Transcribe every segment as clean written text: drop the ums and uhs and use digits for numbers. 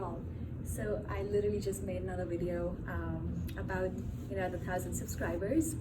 all. So I literally just made another video about the 1,000 subscribers,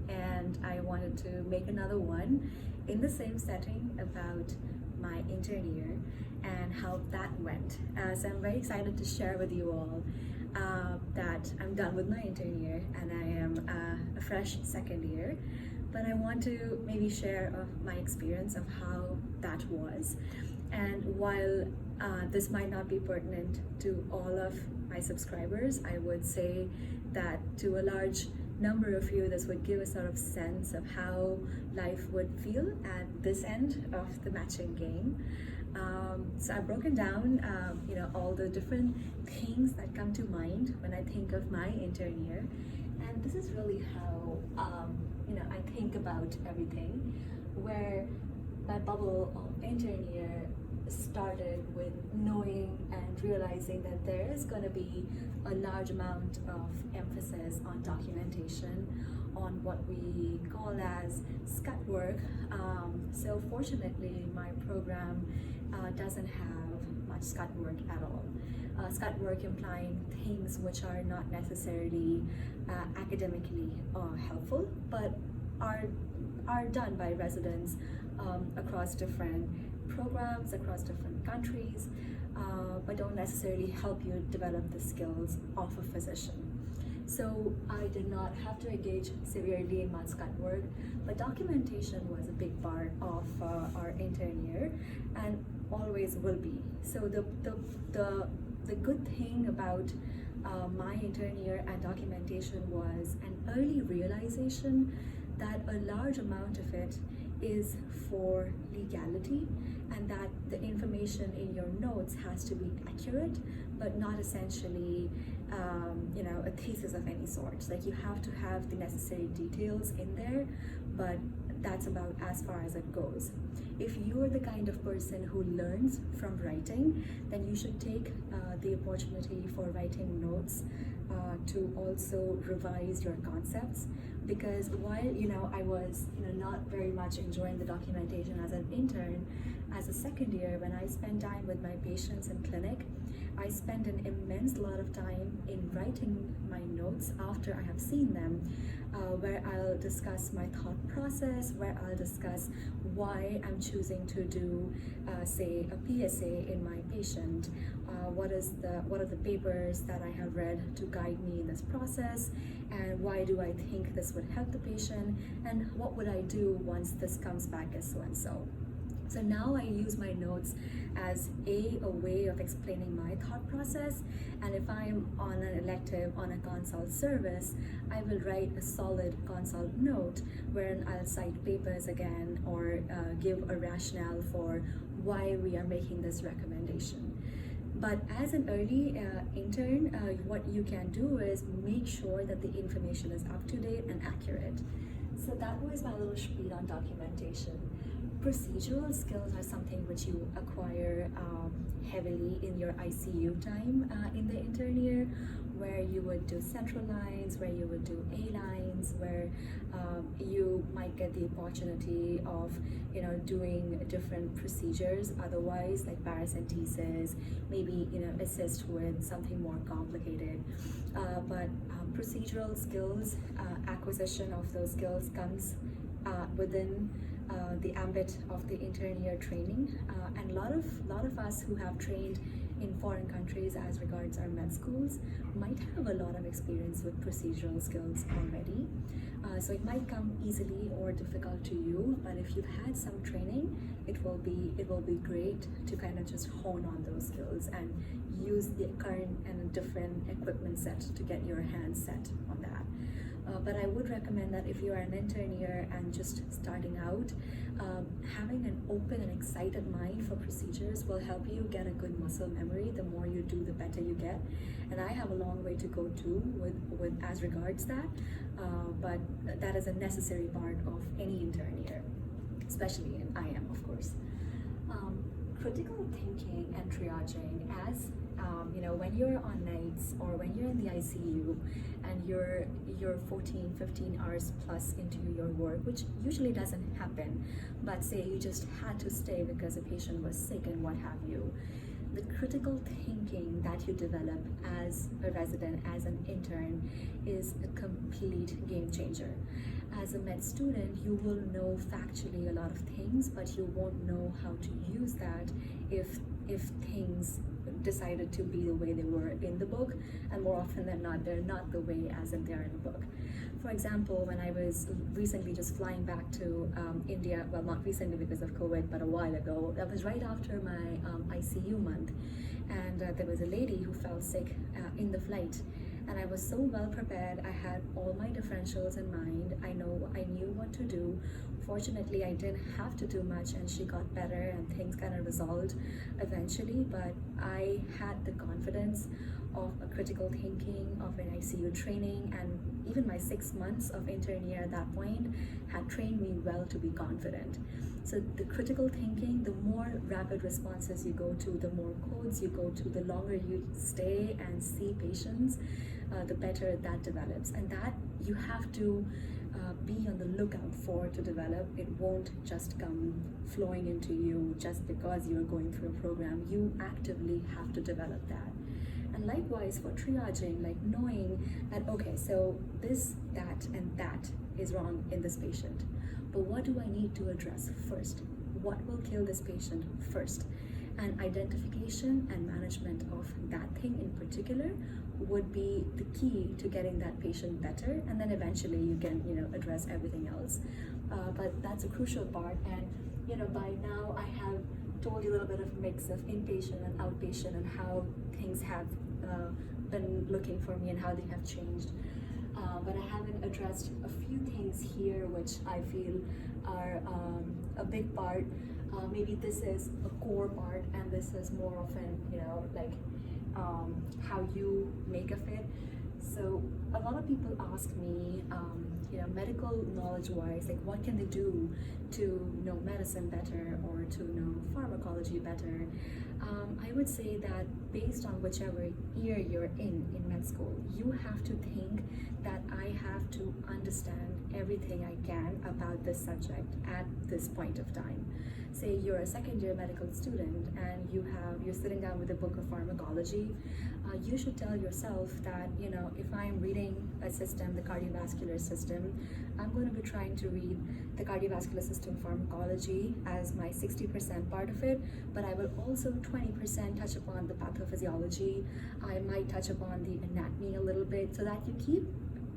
and I wanted to make another one in the same setting about my intern year and how that went. So I'm very excited to share with you all that I'm done with my intern year and I am a fresh second year. But I want to maybe share my experience of how that was. And while this might not be pertinent to all of my subscribers, I would say that to a large number of you, this would give a sort of sense of how life would feel at this end of the matching game. So I've broken down, all the different things that come to mind when I think of my intern year, and this is really how I think about everything. Where my bubble of intern year started with knowing and realizing that there is going to be a large amount of emphasis on documentation, on what we call as skutt work. So fortunately, my program doesn't have much skutt work at all. Skutt work implying things which are not necessarily academically helpful, but are done by residents across different programs, across different countries, but don't necessarily help you develop the skills of a physician. So I did not have to engage severely in much skutt work, but documentation was a big part of our intern year and always will be. So the good thing about my intern year and documentation was an early realization that a large amount of it is for legality, and that the information in your notes has to be accurate, but not essentially a thesis of any sort. Like, you have to have the necessary details in there, but that's about as far as it goes. If you're the kind of person who learns from writing, then you should take the opportunity for writing notes to also revise your concepts. Because while I was not very much enjoying the documentation as an intern, as a second year, when I spent time with my patients in clinic, I spend an immense lot of time in writing my notes after I have seen them, where I'll discuss my thought process, where I'll discuss why I'm choosing to do, say, a PSA in my patient. What are the papers that I have read to guide me in this process, and why do I think this would help the patient, and what would I do once this comes back as so and so. So now I use my notes as a way of explaining my thought process, and if I'm on an elective, on a consult service, I will write a solid consult note wherein I'll cite papers again, or give a rationale for why we are making this recommendation. But as an early intern, what you can do is make sure that the information is up to date and accurate. So that was my little spiel on documentation. Procedural skills are something which you acquire heavily in your ICU time in the intern year, where you would do central lines, where you would do A lines, where you might get the opportunity of doing different procedures otherwise, like paracentesis, maybe assist with something more complicated. But procedural skills, acquisition of those skills comes within the ambit of the intern year training, and a lot of us who have trained in foreign countries as regards our med schools might have a lot of experience with procedural skills already. So it might come easily or difficult to you, but if you've had some training, it will be great to kind of just hone on those skills and use the current and different equipment set to get your hands set on that. But I would recommend that if you are an intern year and just starting out, having an open and excited mind for procedures will help you get a good muscle memory. The more you do, the better you get. And I have a long way to go too with as regards that, but that is a necessary part of any intern year, especially in IM, of course. Critical thinking and triaging, as when you're on nights or when you're in the ICU and you're 14-15 hours plus into your work, which usually doesn't happen, but say you just had to stay because a patient was sick and what have you, the critical thinking that you develop as a resident, as an intern, is a complete game changer. As a med student, you will know factually a lot of things, but you won't know how to use that if things decided to be the way they were in the book, and more often than not, they're not the way as if they are in the book. For example, when I was recently just flying back to India, well, not recently because of COVID, but a while ago, that was right after my ICU month, and there was a lady who fell sick in the flight. And I was so well prepared. I had all my differentials in mind. I knew what to do. Fortunately, I didn't have to do much, and she got better and things kind of resolved eventually. But I had the confidence of a critical thinking, of an ICU training, and even my 6 months of intern year at that point had trained me well to be confident. So the critical thinking, the more rapid responses you go to, the more codes you go to, the longer you stay and see patients, the better that develops. And that you have to be on the lookout for to develop. It won't just come flowing into you just because you're going through a program. You actively have to develop that. And likewise for triaging, like knowing that, okay, so this, that, and that is wrong in this patient. But what do I need to address first? What will kill this patient first? And identification and management of that thing in particular would be the key to getting that patient better, and then eventually you can address everything else. But that's a crucial part, and by now I have told you a little bit of mix of inpatient and outpatient and how things have been looking for me and how they have changed. But I haven't addressed a few things here which I feel are a big part. Maybe this is a core part, and this is more often, how you make of it. So a lot of people ask me, medical knowledge-wise, like what can they do to know medicine better or to know pharmacology better? I would say that based on whichever year you're in med school, you have to think that I have to understand everything I can about this subject at this point of time. Say you're a second-year medical student and you're sitting down with a book of pharmacology. You should tell yourself that if I'm reading a system, the cardiovascular system, I'm going to be trying to read the cardiovascular system pharmacology as my 60% part of it, but I will also 20% touch upon the pathophysiology. I might touch upon the anatomy a little bit, so that you keep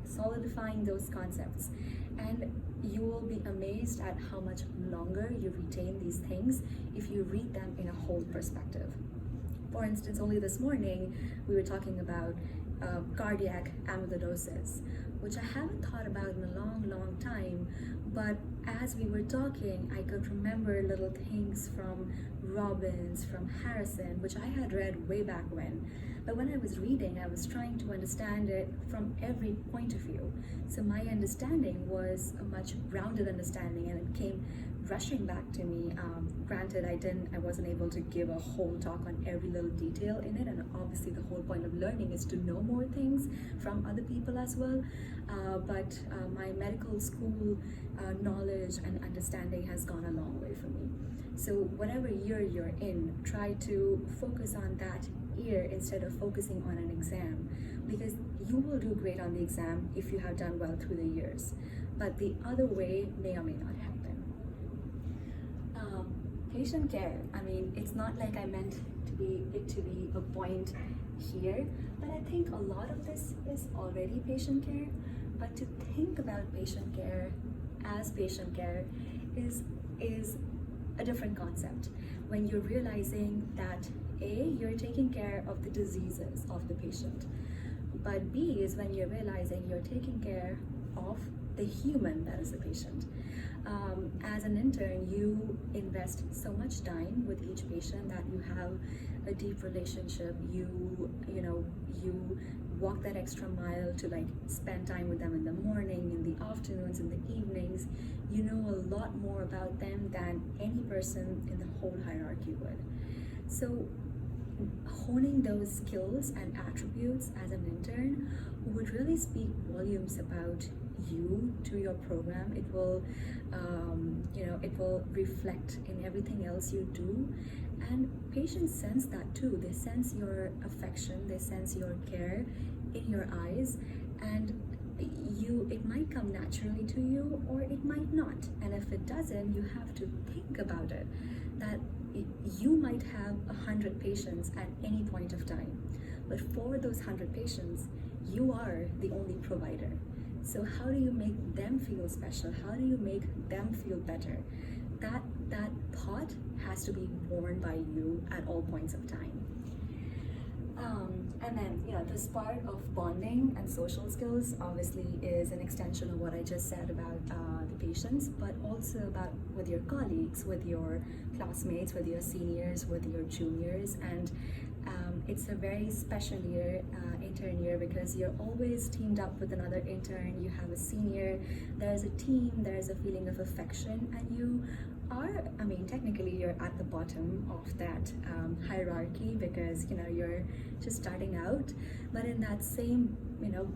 solidifying those concepts, and you will be amazed at how much longer you retain these things if you read them in a whole perspective. For instance, only this morning we were talking about cardiac amyloidosis, which I haven't thought about in a long time, but as we were talking, I could remember little things from Robbins, from Harrison, which I had read way back when. But when I was reading, I was trying to understand it from every point of view. So my understanding was a much rounded understanding, and it came rushing back to me. Granted, I wasn't able to give a whole talk on every little detail in it, and obviously the whole point of learning is to know more things from other people as well. But my medical school knowledge and understanding has gone a long way for me. So whatever year you're in, try to focus on that year instead of focusing on an exam, because you will do great on the exam if you have done well through the years, but the other way may or may not happen. Patient care, I mean, it's not like I meant it to be a point here, but I think a lot of this is already patient care. But to think about patient care as patient care is a different concept when you're realizing that A, you're taking care of the diseases of the patient, but B is when you're realizing you're taking care of the human that is the patient. As an intern, you invest so much time with each patient that you have a deep relationship. You walk that extra mile to spend time with them in the morning, in the afternoons, in the evenings. You know a lot more about them than any person in the whole hierarchy would. So honing those skills and attributes as an intern would really speak volumes about you to your program. It will, it will reflect in everything else you do. And patients sense that too. They sense your affection, they sense your care in your eyes, and it might come naturally to you or it might not. And if it doesn't, you have to think about it, that you might have 100 patients at any point of time, but for those 100 patients, you are the only provider. So how do you make them feel special? How do you make them feel better? That thought has to be borne by you at all points of time. And then, this part of bonding and social skills obviously is an extension of what I just said about the patients, but also about with your colleagues, with your classmates, with your seniors, with your juniors. And it's a very special year, intern year, because you're always teamed up with another intern. You have a senior, there's a team, there's a feeling of affection, and you are, technically you're at the bottom of that hierarchy, because you're just starting out, but in that same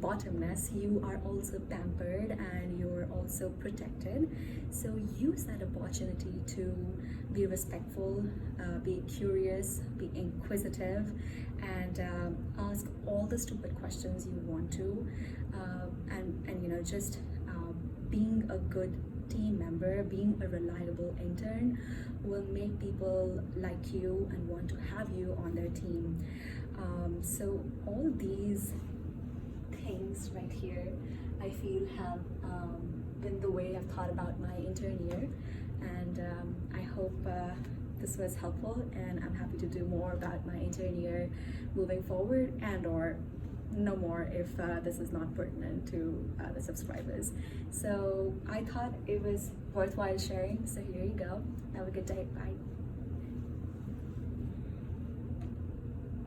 bottomness, you are also pampered and you're also protected. So use that opportunity to be respectful, be curious, be inquisitive, and ask all the stupid questions you want to, and just being a good team member, being a reliable intern will make people like you and want to have you on their team. So all these things right here, I feel have been the way I've thought about my intern year, and I hope this was helpful, and I'm happy to do more about my intern year moving forward, and or no more if this is not pertinent to the subscribers. So I thought it was worthwhile sharing, so here you go. Have a good day. Bye.